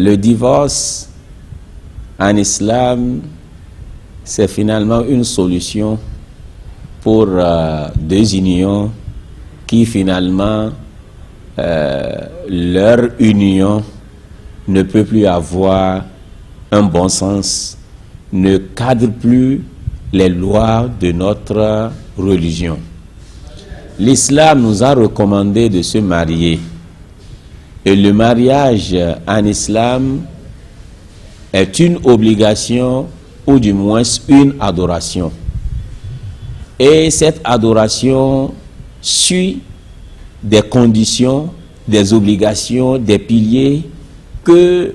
Le divorce en islam, c'est finalement une solution pour deux unions qui finalement, leur union ne peut plus avoir un bon sens, ne cadre plus les lois de notre religion. L'islam nous a recommandé de se marier. Et le mariage en islam est une obligation ou du moins une adoration. Et cette adoration suit des conditions, des obligations, des piliers que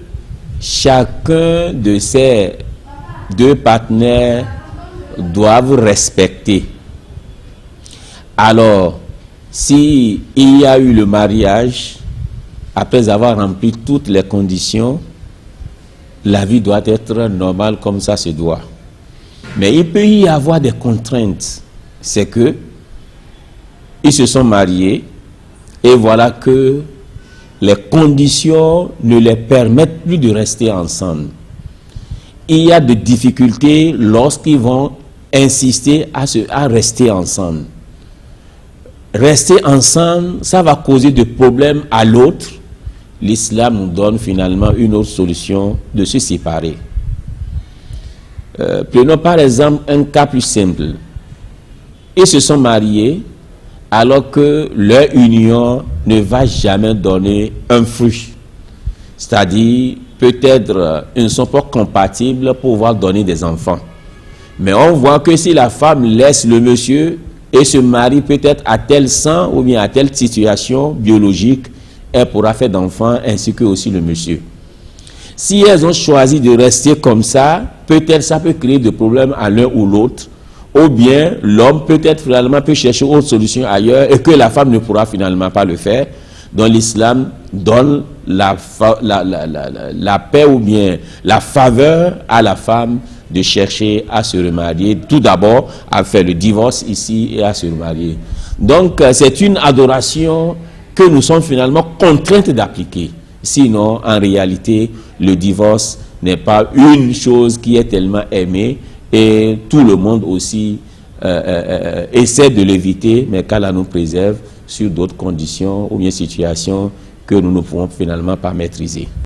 chacun de ces deux partenaires doivent respecter. Alors, s'il y a eu le mariage, après avoir rempli toutes les conditions, la vie doit être normale comme ça se doit. Mais il peut y avoir des contraintes. C'est que ils se sont mariés et voilà que les conditions ne les permettent plus de rester ensemble. Il y a des difficultés lorsqu'ils vont insister à rester ensemble. Rester ensemble, ça va causer des problèmes à l'autre. L'islam nous donne finalement une autre solution de se séparer. Prenons par exemple un cas plus simple. Ils se sont mariés alors que leur union ne va jamais donner un fruit. C'est-à-dire, peut-être ils ne sont pas compatibles pour pouvoir donner des enfants. Mais on voit que si la femme laisse le monsieur et se marie peut-être à tel sang ou bien à telle situation biologique, elle pourra faire d'enfants ainsi que aussi le monsieur. Si elles ont choisi de rester comme ça, peut-être ça peut créer des problèmes à l'un ou l'autre, ou bien l'homme peut-être finalement peut chercher autre solution ailleurs et que la femme ne pourra finalement pas le faire. Donc l'islam donne la paix ou bien la faveur à la femme de chercher à se remarier, tout d'abord à faire le divorce ici et à se remarier. Donc c'est une adoration que nous sommes finalement contraints d'appliquer. Sinon, en réalité, le divorce n'est pas une chose qui est tellement aimée et tout le monde aussi essaie de l'éviter, mais qu'Allah nous préserve sur d'autres conditions ou bien situations que nous ne pouvons finalement pas maîtriser.